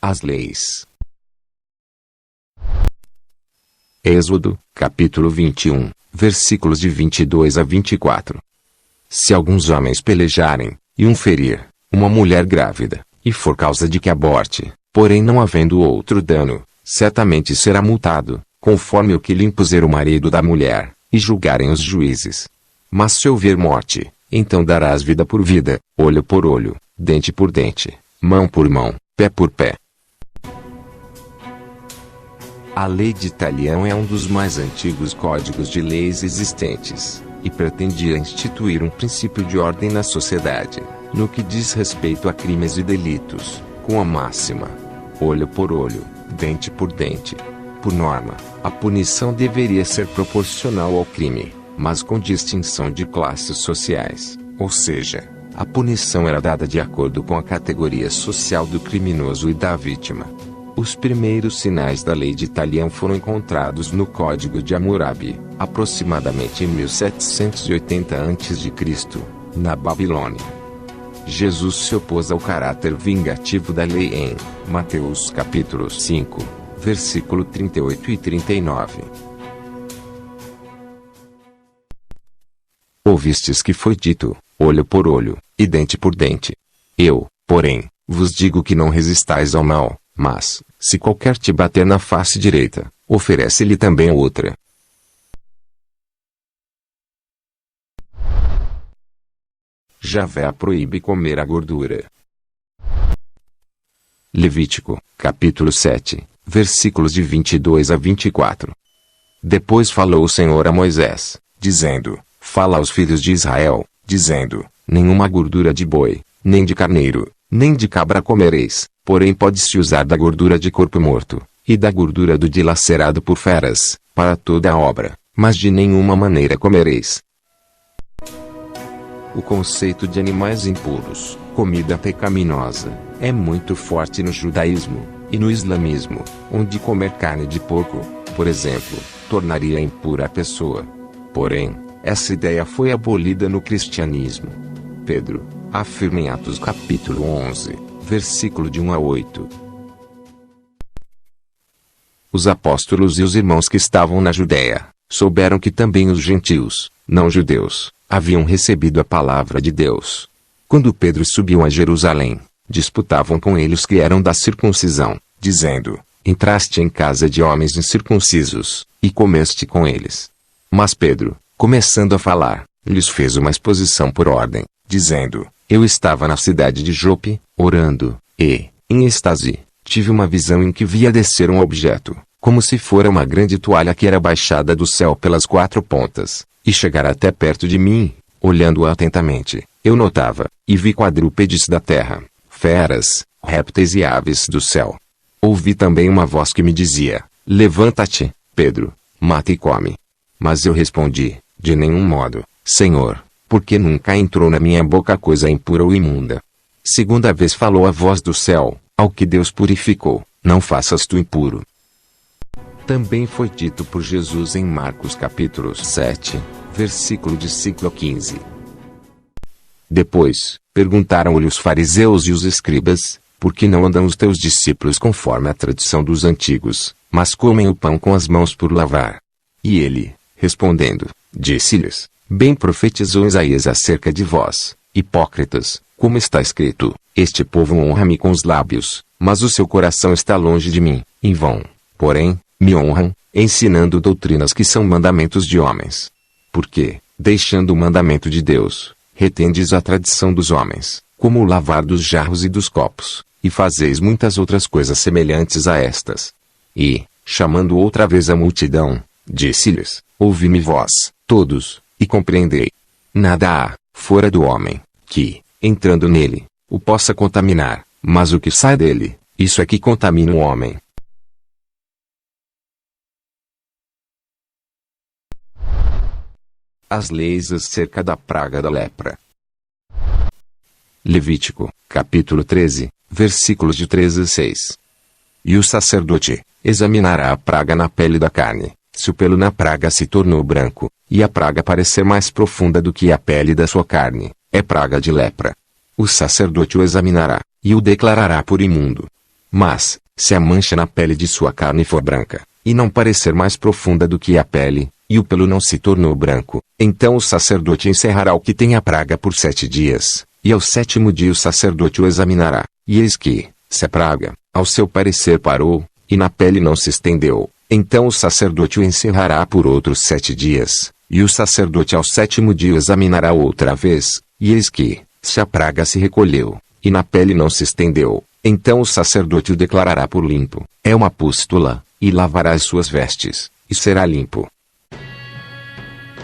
As leis. Êxodo, capítulo 21, versículos de 22 a 24. Se alguns homens pelejarem, e um ferir, uma mulher grávida, e for causa de que aborte, porém não havendo outro dano, certamente será multado, conforme o que lhe impuser o marido da mulher, e julgarem os juízes. Mas se houver morte, então darás vida por vida, olho por olho, dente por dente, mão por mão, pé por pé. A lei de Italião é um dos mais antigos códigos de leis existentes, e pretendia instituir um princípio de ordem na sociedade, no que diz respeito a crimes e delitos, com a máxima: olho por olho, dente por dente. Por norma, a punição deveria ser proporcional ao crime, mas com distinção de classes sociais, ou seja, a punição era dada de acordo com a categoria social do criminoso e da vítima. Os primeiros sinais da lei de Italião foram encontrados no Código de Hammurabi, aproximadamente em 1780 a.C., na Babilônia. Jesus se opôs ao caráter vingativo da lei em Mateus capítulo 5, versículo 38 e 39. Ouvistes que foi dito, olho por olho, e dente por dente. Eu, porém, vos digo que não resistais ao mal, mas, se qualquer te bater na face direita, oferece-lhe também a outra. Javé proíbe comer a gordura. Levítico, capítulo 7, versículos de 22 a 24. Depois falou o Senhor a Moisés, dizendo: Fala aos filhos de Israel, dizendo: Nenhuma gordura de boi, nem de carneiro, nem de cabra comereis, porém pode-se usar da gordura de corpo morto, e da gordura do dilacerado por feras, para toda a obra, mas de nenhuma maneira comereis. O conceito de animais impuros, comida pecaminosa, é muito forte no judaísmo, e no islamismo, onde comer carne de porco, por exemplo, tornaria impura a pessoa. Porém, essa ideia foi abolida no cristianismo. Pedro afirma em Atos capítulo 11, versículo de 1 a 8. Os apóstolos e os irmãos que estavam na Judéia, souberam que também os gentios, não judeus, haviam recebido a palavra de Deus. Quando Pedro subiu a Jerusalém, disputavam com ele os que eram da circuncisão, dizendo: Entraste em casa de homens incircuncisos, e comeste com eles. Mas Pedro, começando a falar, lhes fez uma exposição por ordem, dizendo: Eu estava na cidade de Jope, orando, e, em êxtase, tive uma visão em que via descer um objeto, como se fora uma grande toalha que era baixada do céu pelas quatro pontas, e chegar até perto de mim. Olhando-o atentamente, eu notava, e vi quadrúpedes da terra, feras, répteis e aves do céu. Ouvi também uma voz que me dizia: Levanta-te, Pedro, mata e come. Mas eu respondi: De nenhum modo, Senhor, porque nunca entrou na minha boca coisa impura ou imunda. Segunda vez falou a voz do céu: Ao que Deus purificou, não faças tu impuro. Também foi dito por Jesus em Marcos capítulo 7, versículo de 5 a 15. Depois, perguntaram-lhe os fariseus e os escribas: Por que não andam os teus discípulos conforme a tradição dos antigos, mas comem o pão com as mãos por lavar? E ele, respondendo, disse-lhes: Bem profetizou Isaías acerca de vós, hipócritas, como está escrito: Este povo honra-me com os lábios, mas o seu coração está longe de mim, em vão, porém, me honram, ensinando doutrinas que são mandamentos de homens. Porque, deixando o mandamento de Deus, retendes a tradição dos homens, como o lavar dos jarros e dos copos, e fazeis muitas outras coisas semelhantes a estas. E, chamando outra vez a multidão, disse-lhes: Ouvi-me vós, todos, e compreendei. Nada há, fora do homem, que, entrando nele, o possa contaminar, mas o que sai dele, isso é que contamina o homem. As leis acerca da praga da lepra. Levítico, capítulo 13, versículos de 13 a 6. E o sacerdote examinará a praga na pele da carne. Se o pelo na praga se tornou branco, e a praga parecer mais profunda do que a pele da sua carne, é praga de lepra. O sacerdote o examinará, e o declarará por imundo. Mas, se a mancha na pele de sua carne for branca, e não parecer mais profunda do que a pele, e o pelo não se tornou branco, então o sacerdote encerrará o que tem a praga por 7 dias, e ao 7º dia o sacerdote o examinará, e eis que, se a praga, ao seu parecer parou, e na pele não se estendeu, então o sacerdote o encerrará por outros 7 dias, e o sacerdote ao 7º dia o examinará outra vez, e eis que, se a praga se recolheu, e na pele não se estendeu, então o sacerdote o declarará por limpo, é uma pústula, e lavará as suas vestes, e será limpo.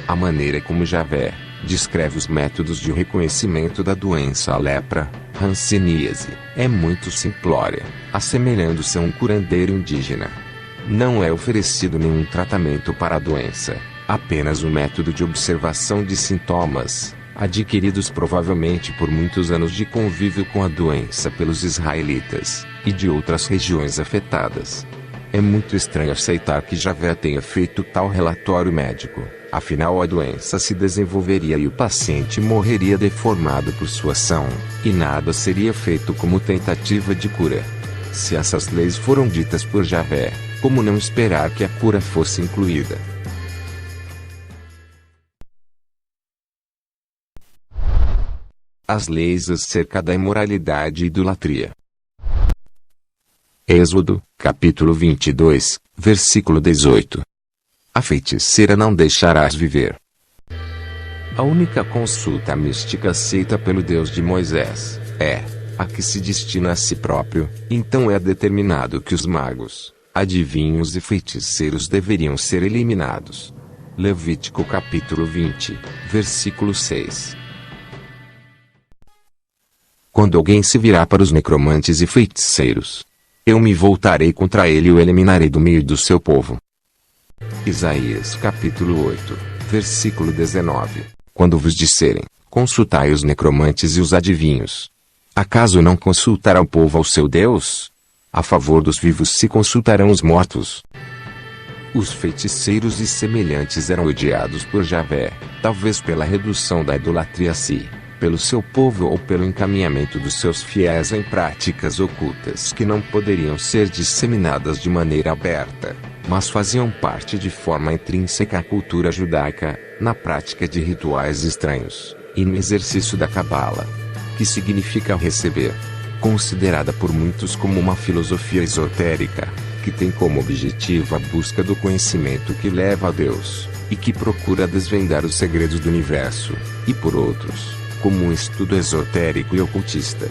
A maneira como Javé descreve os métodos de reconhecimento da doença à lepra, hanseníase, é muito simplória, assemelhando-se a um curandeiro indígena. Não é oferecido nenhum tratamento para a doença, apenas um método de observação de sintomas, adquiridos provavelmente por muitos anos de convívio com a doença pelos israelitas, e de outras regiões afetadas. É muito estranho aceitar que Javé tenha feito tal relatório médico, afinal a doença se desenvolveria e o paciente morreria deformado por sua ação, e nada seria feito como tentativa de cura. Se essas leis foram ditas por Javé, como não esperar que a cura fosse incluída? As leis acerca da imoralidade e idolatria. Êxodo, capítulo 22, versículo 18. A feiticeira não deixarás viver. A única consulta mística aceita pelo Deus de Moisés é a que se destina a si próprio, então é determinado que os magos, adivinhos e feiticeiros deveriam ser eliminados. Levítico capítulo 20, versículo 6. Quando alguém se virar para os necromantes e feiticeiros, eu me voltarei contra ele e o eliminarei do meio do seu povo. Isaías capítulo 8, versículo 19. Quando vos disserem, consultai os necromantes e os adivinhos. Acaso não consultará o povo ao seu Deus? A favor dos vivos se consultarão os mortos. Os feiticeiros e semelhantes eram odiados por Javé, talvez pela redução da idolatria a si, pelo seu povo ou pelo encaminhamento dos seus fiéis em práticas ocultas que não poderiam ser disseminadas de maneira aberta, mas faziam parte de forma intrínseca à cultura judaica, na prática de rituais estranhos, e no exercício da cabala, que significa receber, considerada por muitos como uma filosofia esotérica, que tem como objetivo a busca do conhecimento que leva a Deus, e que procura desvendar os segredos do universo, e por outros, como um estudo esotérico e ocultista.